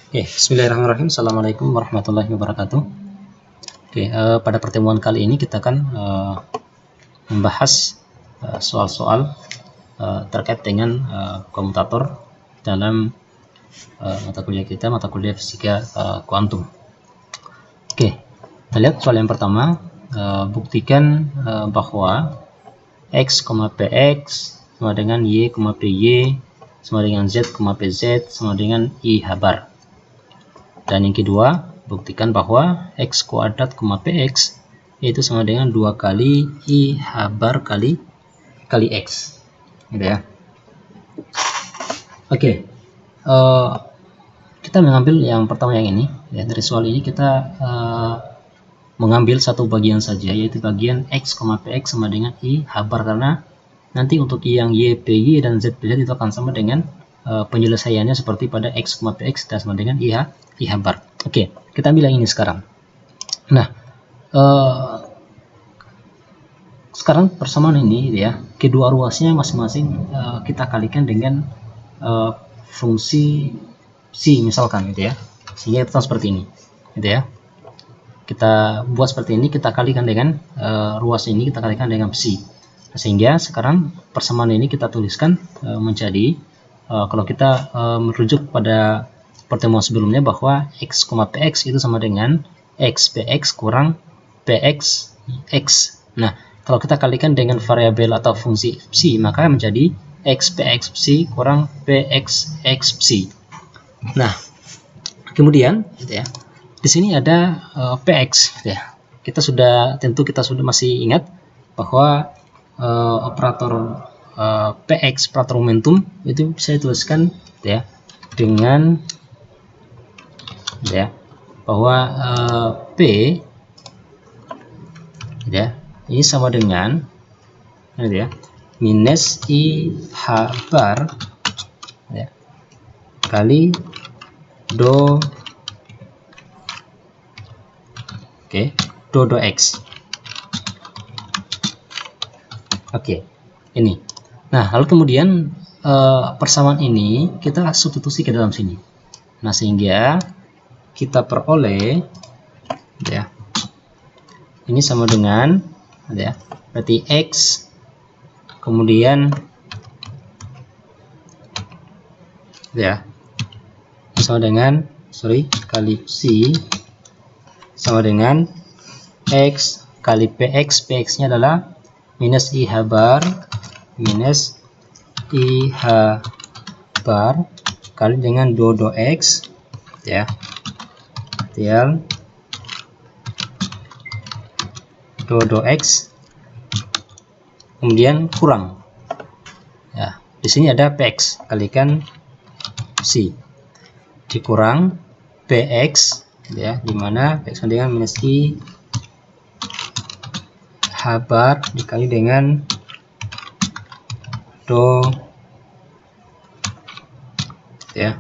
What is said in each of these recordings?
Oke, bismillahirrahmanirrahim. Assalamualaikum warahmatullahi wabarakatuh. Oke, pada pertemuan kali ini kita akan membahas soal-soal terkait dengan komutator dalam mata kuliah kita, mata kuliah fisika kuantum. Oke, kita lihat soal yang pertama. Buktikan bahwa x, px sama dengan y, py sama dengan z, pz sama dengan i habar. Dan yang kedua, buktikan bahwa x kuadrat, px itu sama dengan 2 kali i habar kali x. Gitu ya. Oke. Kita mengambil yang pertama yang ini. Ya, dari soal ini kita mengambil satu bagian saja, yaitu bagian x, px sama dengan i habar, karena nanti untuk yang y, py dan z, pz itu akan sama dengan penyelesaiannya seperti pada x, px dan sama dengan i habar. Oke, kita ambil yang ini sekarang. Nah, sekarang persamaan ini ya, kedua ruasnya masing-masing kita kalikan dengan fungsi psi misalkan gitu ya, sehingga kita seperti ini gitu ya. Kita buat seperti ini, kita kalikan dengan ruas ini kita kalikan dengan psi, sehingga sekarang persamaan ini kita tuliskan menjadi kalau kita merujuk pada pertemuan sebelumnya bahwa x, px itu sama dengan x px kurang px x. Nah, kalau kita kalikan dengan variabel atau fungsi psi, maka menjadi x px psi kurang px x psi. Nah, kemudian gitu ya, di sini ada px gitu ya. Tentu kita sudah masih ingat bahwa operator px, operator momentum itu bisa dituliskan gitu ya dengan ya bahwa p ya ini sama dengan ya minus i habar ya kali do x. Ini. Nah, lalu kemudian persamaan ini kita substitusi ke dalam sini. Nah, sehingga kita peroleh ya ini sama dengan ya berarti x kemudian ya sama dengan kali psi sama dengan x kali px. Px nya adalah minus i habar kali dengan do x ya, do x kemudian kurang ya, di sini ada px kalikan psi dikurang px ya, dimana px dengan minus i habar dikali dengan do ya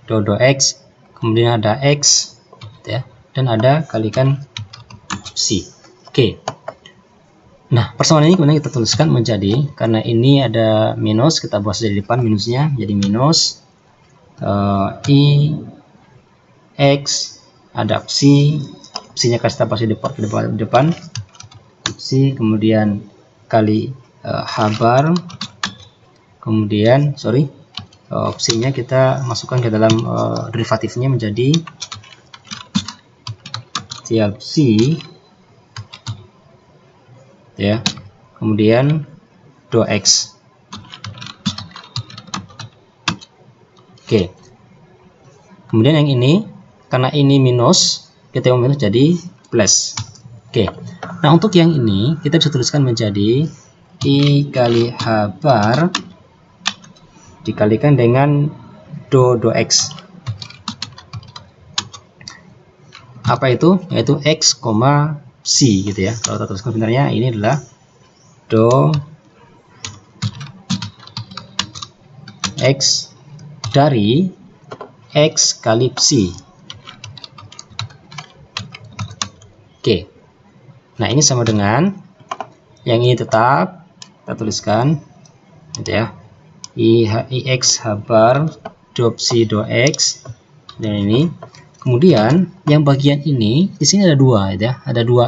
do x kemudian ada x ya, dan ada kalikan psi. Oke. Nah, persamaan ini kemudian kita tuliskan menjadi, karena ini ada minus, kita buat di depan minusnya, jadi minus i x ada psinya kita pasti di depan psi kemudian kali habar kemudian psinya kita masukkan ke dalam derivatifnya menjadi psi ya, kemudian do x. Oke. Kemudian yang ini karena ini minus, kita minus jadi plus. Oke. Nah, untuk yang ini kita bisa tuliskan menjadi i kali habar dikalikan dengan do x. Apa itu? Yaitu x, psi gitu ya. Kalau kita tuliskan sebenarnya ini adalah do x dari x kali psi. Oke. Nah, ini sama dengan yang ini tetap kita tuliskan gitu ya. ix h bar do psi do x, dan ini. Kemudian yang bagian ini di sini ada dua, ya, ada dua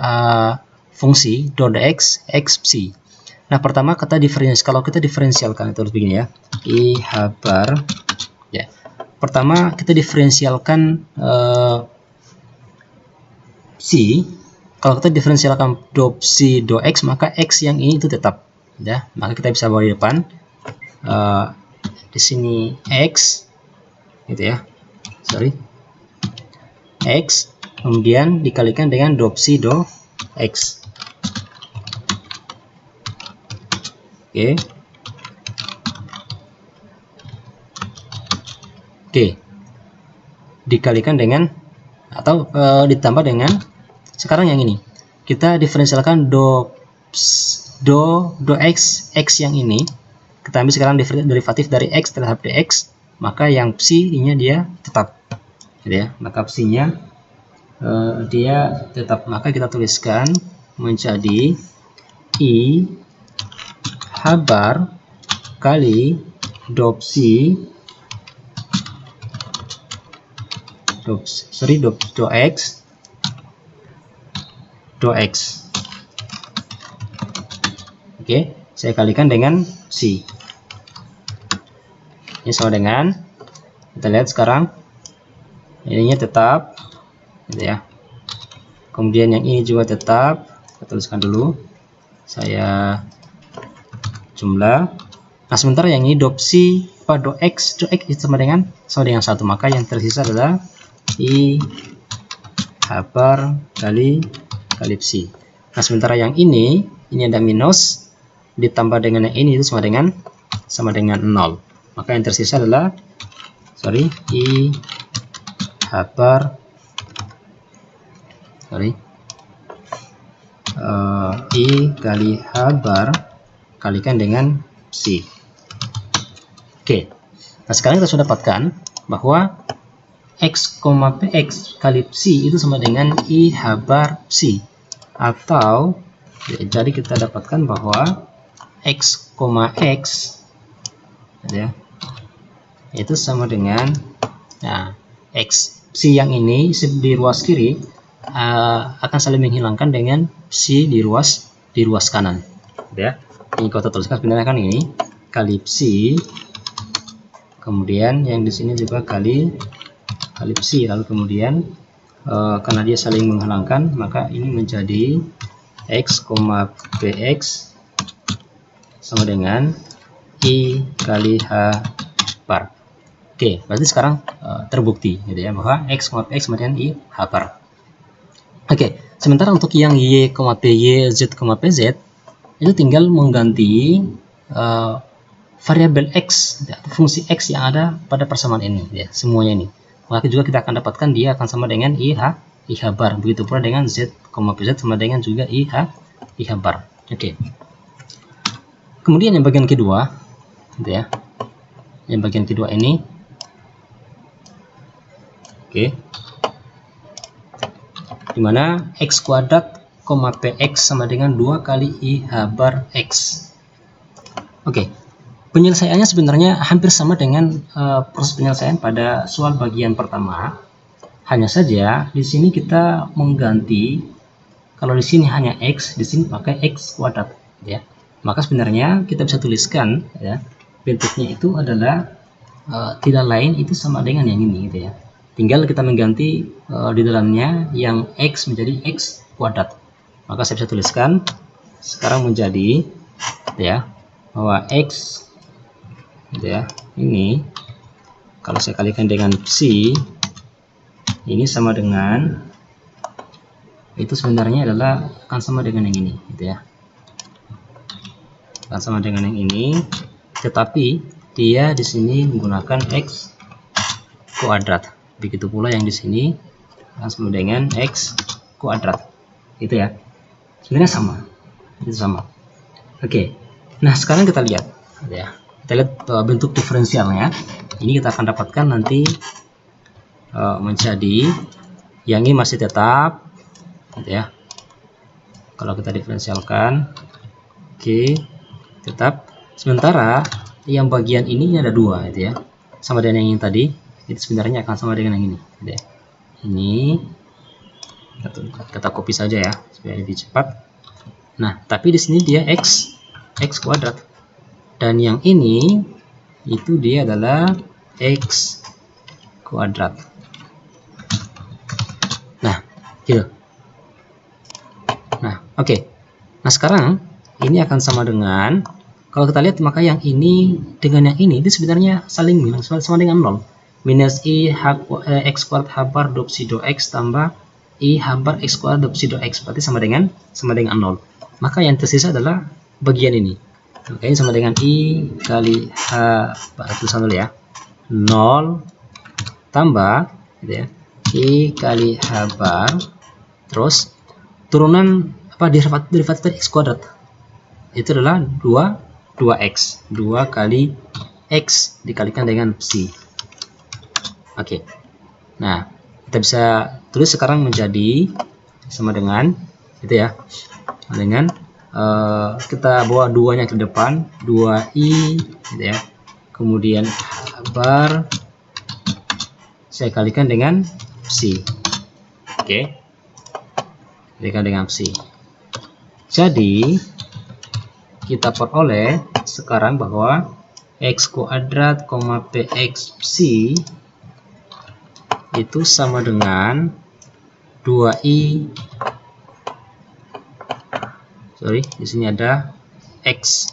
fungsi do dx x psi. Nah, pertama kalau kita diferensialkan itu harus begini ya, i h bar, ya. Pertama kita diferensialkan psi. Kalau kita diferensialkan do psi do x, maka x yang ini itu tetap, ya. Maka kita bisa bawa di depan di sini x, gitu ya. X kemudian dikalikan dengan do psi do x. Oke. Dikalikan dengan atau ditambah dengan sekarang yang ini. Kita diferensialkan do x yang ini. Kita ambil sekarang derivatif dari x terhadap dx, maka yang psi-nya dia tetap, gitu ya. Maka psi-nya dia tetap, maka kita tuliskan menjadi i h bar kali do psi do x Oke, saya kalikan dengan psi. Ini sama dengan, kita lihat sekarang ininya tetap, gitu ya. Kemudian yang ini juga tetap, kita tuliskan dulu, saya jumlah. Nah, sementara yang ini do psi do x itu sama dengan 1, maka yang tersisa adalah i h bar kali psi. Nah, sementara yang ini ada minus ditambah dengan yang ini itu sama dengan 0. Maka yang tersisa adalah i h bar i kali h bar kalikan dengan psi. Oke. Nah, sekarang kita sudah dapatkan bahwa x, px kali psi itu sama dengan i h bar psi, atau ya, jadi kita dapatkan bahwa x, ya, itu sama dengan, nah, x psi yang ini di ruas kiri akan saling menghilangkan dengan psi di ruas kanan, ya. Ini kalau kita tuliskan sebenarnya kan ini kali psi, kemudian yang di sini juga kali psi, lalu kemudian karena dia saling menghilangkan, maka ini menjadi x, px sama dengan i kali h bar. Oke, berarti sekarang terbukti, gitu ya, bahwa x, px sama dengan i h bar. Oke, sementara untuk yang y, py, z, pz itu tinggal mengganti variabel x, ya, fungsi x yang ada pada persamaan ini, ya, semuanya ini. Maka juga kita akan dapatkan dia akan sama dengan i h bar. Begitu pula dengan z, pz sama dengan juga i h bar. Oke. Kemudian yang bagian kedua, gitu ya. Yang bagian kedua ini, oke, dimana x kuadrat, px sama dengan 2 kali i h bar x. Oke, penyelesaiannya sebenarnya hampir sama dengan proses penyelesaian pada soal bagian pertama. Hanya saja di sini kita mengganti, kalau di sini hanya x, di sini pakai x kuadrat, ya. Maka sebenarnya kita bisa tuliskan, ya, bentuknya itu adalah tidak lain itu sama dengan yang ini, gitu ya. Tinggal kita mengganti di dalamnya yang x menjadi x kuadrat. Maka saya bisa tuliskan sekarang menjadi, ya, bahwa x, gitu ya, ini kalau saya kalikan dengan psi ini sama dengan, itu sebenarnya adalah akan sama dengan yang ini, gitu ya, akan sama dengan yang ini, tetapi dia di sini menggunakan x kuadrat. Begitu pula yang di sini akan sama dengan x kuadrat, gitu ya. Sebenarnya sama, itu sama. Oke. Nah, sekarang kita lihat, ya. Kita lihat bentuk diferensialnya. Ini kita akan dapatkan nanti menjadi yang ini masih tetap, gitu ya. Kalau kita diferensialkan, oke, tetap. Sementara yang bagian ini ada 2 gitu ya, sama dengan yang tadi, itu sebenarnya akan sama dengan yang ini gitu ya. Ini kita copy saja ya supaya lebih cepat. Nah, tapi di sini dia x kuadrat, dan yang ini itu dia adalah x kuadrat. Nah, gitu. Nah, oke. Nah, sekarang ini akan sama dengan, kalau kita lihat maka yang ini dengan yang ini itu sebenarnya saling minus, sama dengan 0. Minus i x kuadrat h bar do psi do x tambah i h bar x kuadrat do psi do x, berarti sama dengan 0. Maka yang tersisa adalah bagian ini. Maka ini sama dengan i kali h bar, tulisan dulu ya, 0 tambah gitu ya, i kali h bar, terus turunan apa, derivatif dari x kuadrat itu adalah 2x, 2 kali x dikalikan dengan psi. Oke. Nah, kita bisa tulis sekarang menjadi sama dengan itu ya, dengan kita bawa 2-nya ke depan, 2i gitu ya, kemudian bar saya kalikan dengan psi. Oke, kalikan dengan psi. Jadi kita peroleh sekarang bahwa x kuadrat, px psi itu sama dengan 2i, sorry, di sini ada x.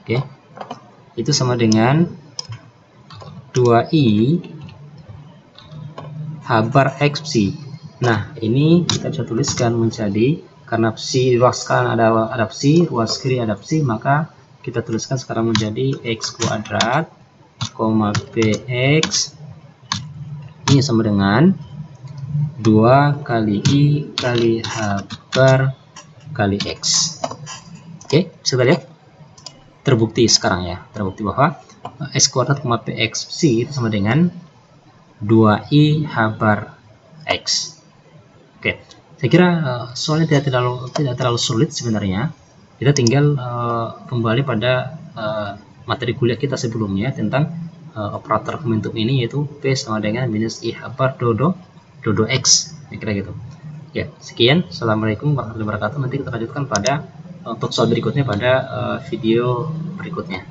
Oke, itu sama dengan 2i h bar x psi. Nah, ini kita bisa tuliskan menjadi, karena psi ruas kanan ada psi, ruas kiri ada psi, maka kita tuliskan sekarang menjadi x kuadrat, px ini sama dengan 2 kali i kali h bar kali x. Oke, bisa kita lihat terbukti sekarang ya, terbukti bahwa x kuadrat, px psi itu sama dengan 2i h bar x. Oke, saya kira soalnya tidak terlalu sulit sebenarnya. Kita tinggal kembali pada materi kuliah kita sebelumnya tentang operator momentum ini, yaitu P sama dengan minus I H bar do X, kira gitu. Ya, sekian. Assalamualaikum warahmatullahi wabarakatuh. Nanti kita lanjutkan pada untuk soal berikutnya pada video berikutnya.